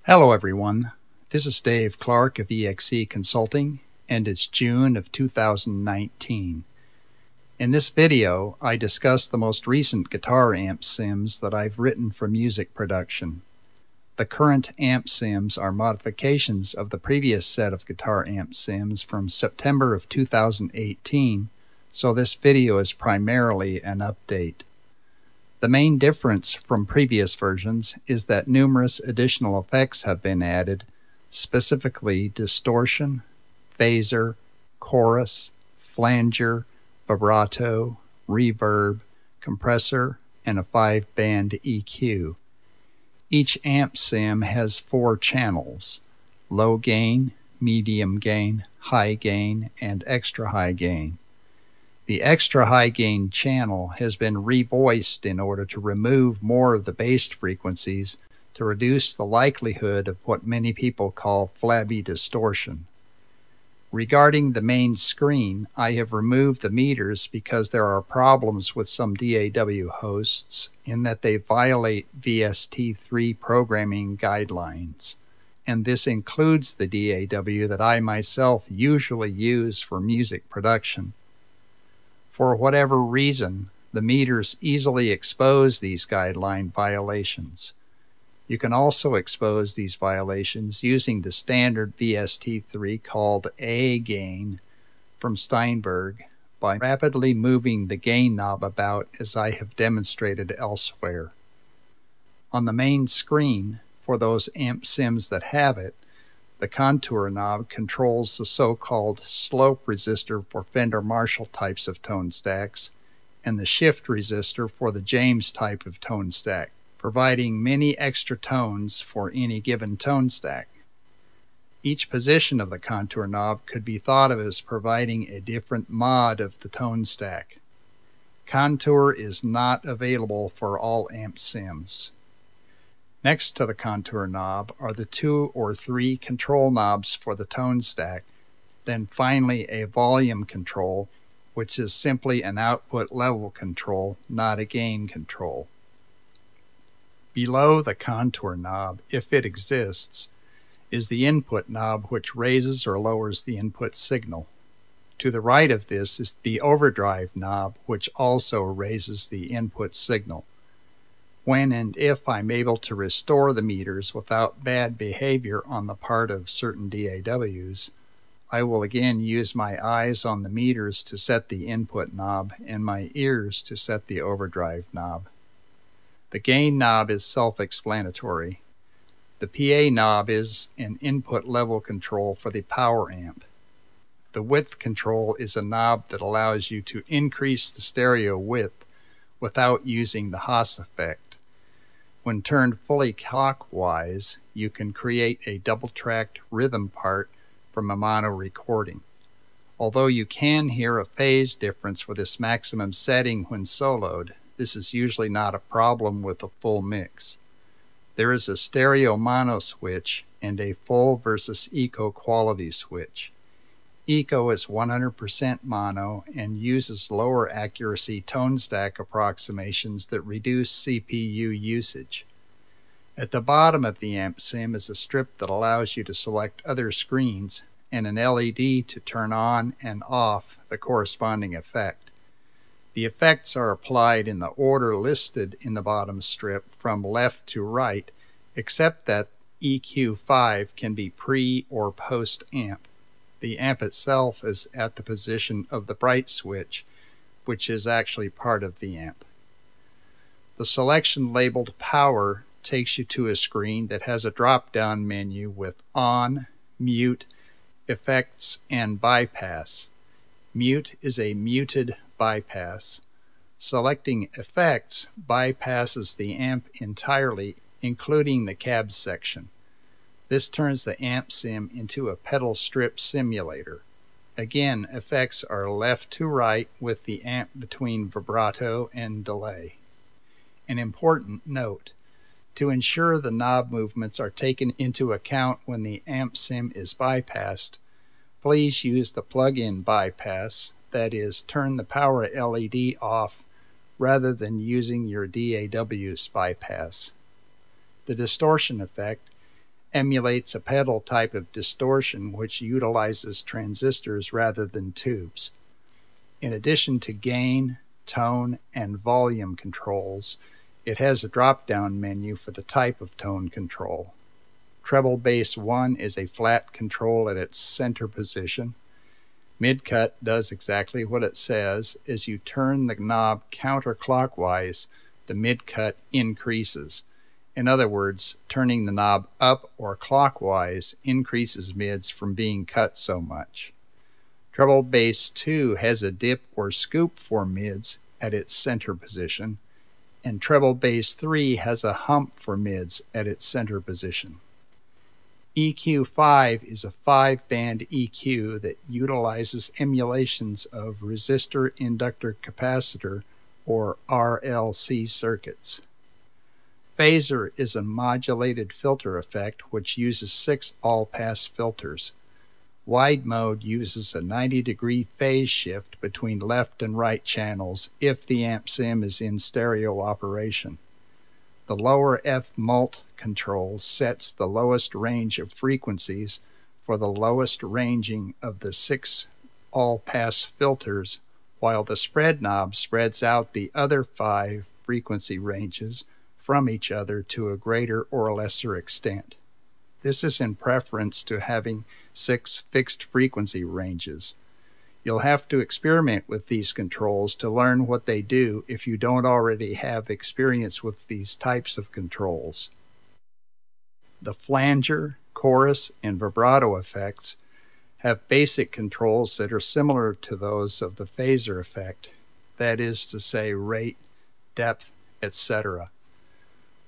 Hello everyone, this is Dave Clark of EXE Consulting, and it's June of 2019. In this video, I discuss the most recent guitar amp sims that I've written for music production. The current amp sims are modifications of the previous set of guitar amp sims from September of 2018, so this video is primarily an update. The main difference from previous versions is that numerous additional effects have been added, specifically distortion, phaser, chorus, flanger, vibrato, reverb, compressor, and a 5-band EQ. Each amp sim has 4 channels: low gain, medium gain, high gain, and extra high gain. The extra high gain channel has been revoiced in order to remove more of the bass frequencies to reduce the likelihood of what many people call flabby distortion. Regarding the main screen, I have removed the meters because there are problems with some DAW hosts in that they violate VST3 programming guidelines, and this includes the DAW that I myself usually use for music production. For whatever reason, the meters easily expose these guideline violations. You can also expose these violations using the standard VST3 called A gain from Steinberg by rapidly moving the gain knob about as I have demonstrated elsewhere. On the main screen, for those amp sims that have it, the contour knob controls the so-called slope resistor for Fender Marshall types of tone stacks and the shift resistor for the James type of tone stack, providing many extra tones for any given tone stack. Each position of the contour knob could be thought of as providing a different mod of the tone stack. Contour is not available for all amp sims. Next to the contour knob are the 2 or 3 control knobs for the tone stack, then finally a volume control, which is simply an output level control, not a gain control. Below the contour knob, if it exists, is the input knob, which raises or lowers the input signal. To the right of this is the overdrive knob, which also raises the input signal. When and if I'm able to restore the meters without bad behavior on the part of certain DAWs, I will again use my eyes on the meters to set the input knob and my ears to set the overdrive knob. The gain knob is self-explanatory. The PA knob is an input level control for the power amp. The width control is a knob that allows you to increase the stereo width without using the Haas effect. When turned fully clockwise, you can create a double-tracked rhythm part from a mono recording. Although you can hear a phase difference with this maximum setting when soloed, this is usually not a problem with a full mix. There is a stereo mono switch and a full versus eco quality switch. Eco is 100% mono and uses lower accuracy tone stack approximations that reduce CPU usage. At the bottom of the amp sim is a strip that allows you to select other screens and an LED to turn on and off the corresponding effect. The effects are applied in the order listed in the bottom strip from left to right, except that EQ5 can be pre or post amp. The amp itself is at the position of the bright switch, which is actually part of the amp. The selection labeled Power takes you to a screen that has a drop-down menu with On, Mute, Effects, and Bypass. Mute is a muted bypass. Selecting Effects bypasses the amp entirely, including the cab section. This turns the amp sim into a pedal strip simulator. Again, effects are left to right with the amp between vibrato and delay. An important note: to ensure the knob movements are taken into account when the amp sim is bypassed, please use the plug-in bypass, that is, turn the power LED off rather than using your DAW's bypass. The distortion effect emulates a pedal type of distortion which utilizes transistors rather than tubes. In addition to gain, tone, and volume controls, it has a drop-down menu for the type of tone control. Treble Bass 1 is a flat control at its center position. Mid-cut does exactly what it says. As you turn the knob counterclockwise, the mid-cut increases. In other words, turning the knob up or clockwise increases mids from being cut so much. Treble Bass 2 has a dip or scoop for mids at its center position, and Treble Bass 3 has a hump for mids at its center position. EQ5 is a 5-band EQ that utilizes emulations of resistor inductor capacitor or RLC circuits. Phaser is a modulated filter effect which uses 6 all-pass filters. Wide mode uses a 90-degree phase shift between left and right channels if the Amp Sim is in stereo operation. The lower F mult control sets the lowest range of frequencies for the lowest ranging of the 6 all-pass filters, while the spread knob spreads out the other 5 frequency ranges from each other to a greater or lesser extent. This is in preference to having 6 fixed frequency ranges. You'll have to experiment with these controls to learn what they do if you don't already have experience with these types of controls. The flanger, chorus, and vibrato effects have basic controls that are similar to those of the phaser effect, that is to say rate, depth, etc.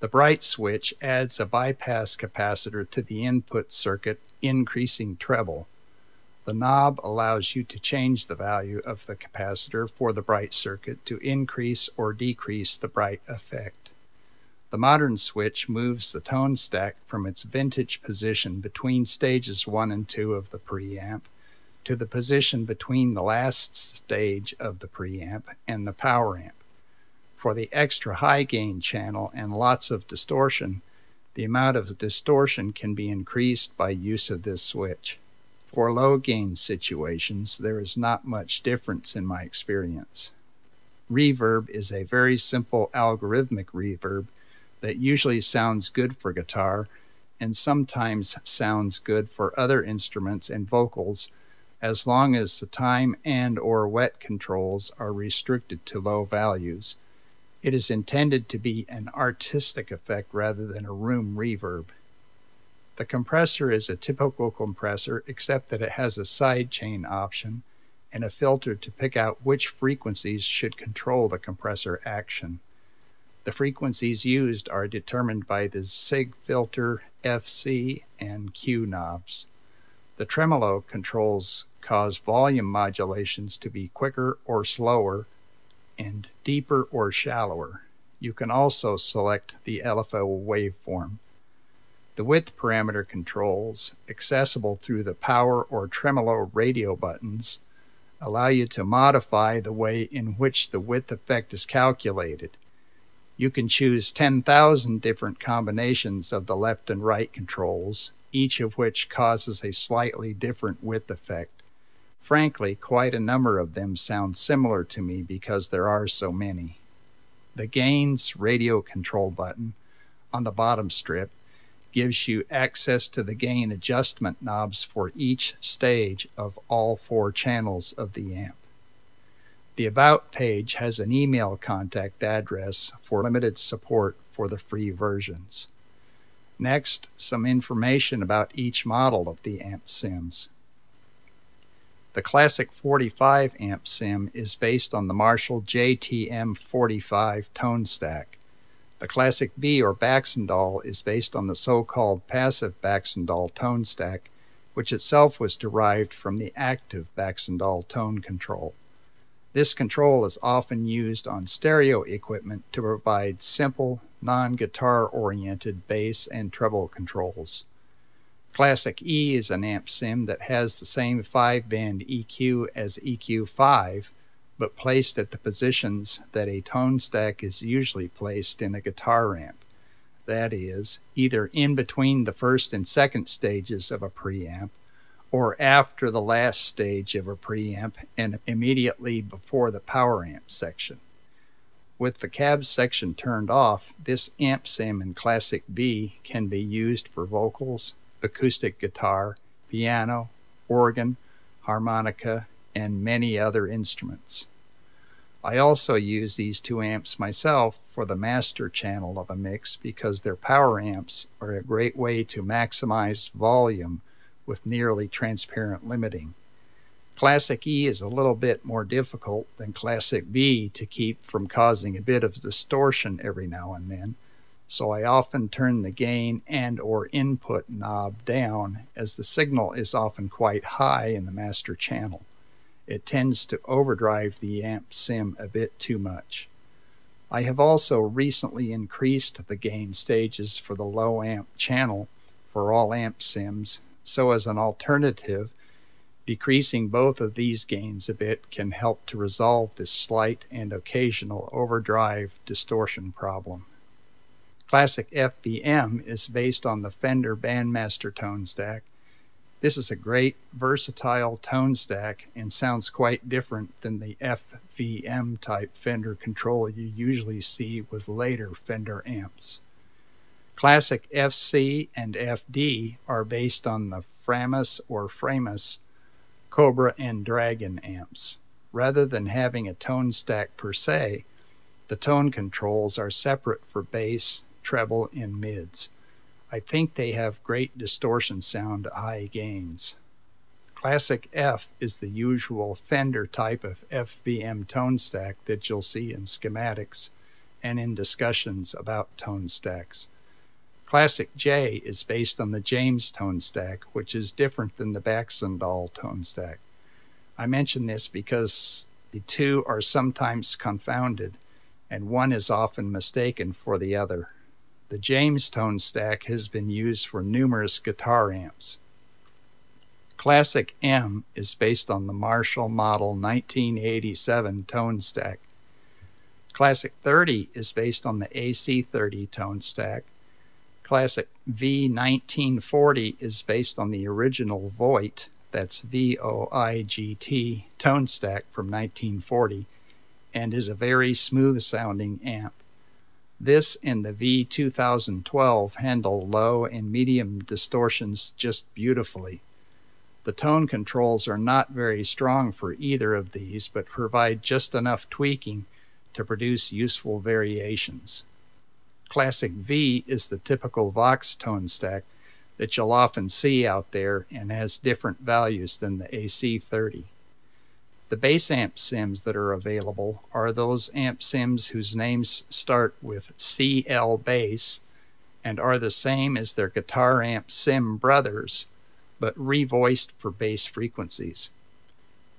The bright switch adds a bypass capacitor to the input circuit, increasing treble. The knob allows you to change the value of the capacitor for the bright circuit to increase or decrease the bright effect. The modern switch moves the tone stack from its vintage position between stages 1 and 2 of the preamp to the position between the last stage of the preamp and the power amp. For the extra high gain channel and lots of distortion, the amount of distortion can be increased by use of this switch. For low gain situations, there is not much difference in my experience. Reverb is a very simple algorithmic reverb that usually sounds good for guitar and sometimes sounds good for other instruments and vocals as long as the time and/or wet controls are restricted to low values. It is intended to be an artistic effect rather than a room reverb. The compressor is a typical compressor except that it has a sidechain option and a filter to pick out which frequencies should control the compressor action. The frequencies used are determined by the SIG filter, FC, and Q knobs. The tremolo controls cause volume modulations to be quicker or slower and deeper or shallower. You can also select the LFO waveform. The width parameter controls, accessible through the power or tremolo radio buttons, allow you to modify the way in which the width effect is calculated. You can choose 10,000 different combinations of the left and right controls, each of which causes a slightly different width effect. Frankly, quite a number of them sound similar to me because there are so many. The Gains radio control button on the bottom strip gives you access to the gain adjustment knobs for each stage of all 4 channels of the amp. The About page has an email contact address for limited support for the free versions. Next, some information about each model of the Amp Sims. The Classic 45 Amp Sim is based on the Marshall JTM45 tone stack. The Classic B or Baxandall is based on the so-called passive Baxandall tone stack, which itself was derived from the active Baxandall tone control. This control is often used on stereo equipment to provide simple, non-guitar-oriented bass and treble controls. Classic E is an amp sim that has the same 5-band EQ as EQ5, but placed at the positions that a tone stack is usually placed in a guitar amp. that is, either in between the first and second stages of a preamp, or after the last stage of a preamp and immediately before the power amp section. With the cab section turned off, this amp sim in Classic B can be used for vocals, acoustic guitar, piano, organ, harmonica, and many other instruments. I also use these two amps myself for the master channel of a mix because their power amps are a great way to maximize volume with nearly transparent limiting. Classic E is a little bit more difficult than Classic B to keep from causing a bit of distortion every now and then, so I often turn the gain and or input knob down as the signal is often quite high in the master channel. It tends to overdrive the amp sim a bit too much. I have also recently increased the gain stages for the low amp channel for all amp sims, so as an alternative, decreasing both of these gains a bit can help to resolve this slight and occasional overdrive distortion problem. Classic FBM is based on the Fender Bandmaster tone stack. This is a great, versatile tone stack and sounds quite different than the FVM type Fender control you usually see with later Fender amps. Classic FC and FD are based on the Framus or Framus Cobra and Dragon amps. Rather than having a tone stack per se, the tone controls are separate for bass, treble, and mids. I think they have great distortion sound at high gains. Classic F is the usual Fender type of FVM tone stack that you'll see in schematics and in discussions about tone stacks. Classic J is based on the James tone stack, which is different than the Baxandall tone stack. I mention this because the two are sometimes confounded, and one is often mistaken for the other. The James tone stack has been used for numerous guitar amps. Classic M is based on the Marshall Model 1987 tone stack. Classic 30 is based on the AC30 tone stack. Classic V1940 is based on the original Voigt, that's V-O-I-G-T, tone stack from 1940, and is a very smooth sounding amp. This and the V2012 handle low and medium distortions just beautifully. The tone controls are not very strong for either of these, but provide just enough tweaking to produce useful variations. Classic V is the typical Vox tone stack that you'll often see out there and has different values than the AC30. The bass amp sims that are available are those amp sims whose names start with CL bass and are the same as their guitar amp sim brothers, but revoiced for bass frequencies.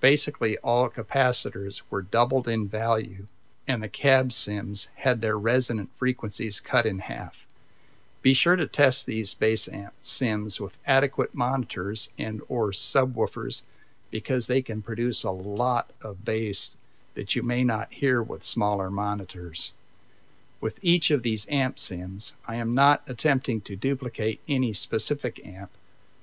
Basically, all capacitors were doubled in value, and the cab sims had their resonant frequencies cut in half. Be sure to test these bass amp sims with adequate monitors and or subwoofers because they can produce a lot of bass that you may not hear with smaller monitors. With each of these amp sims, I am not attempting to duplicate any specific amp,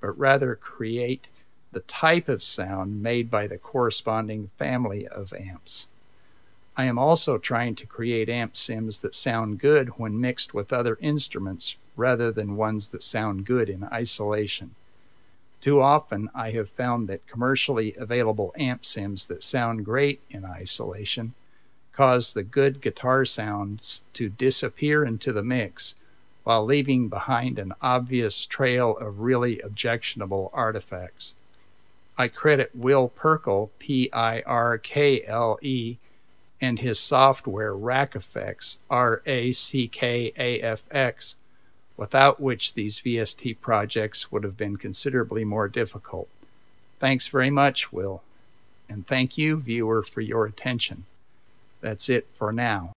but rather create the type of sound made by the corresponding family of amps. I am also trying to create amp sims that sound good when mixed with other instruments rather than ones that sound good in isolation. Too often I have found that commercially available amp sims that sound great in isolation cause the good guitar sounds to disappear into the mix while leaving behind an obvious trail of really objectionable artifacts. I credit Will Perkle, P-I-R-K-L-E, and his software Rack Effects, R-A-C-K-A-F-X, without which these VST projects would have been considerably more difficult. Thanks very much, Will. And thank you, viewer, for your attention. That's it for now.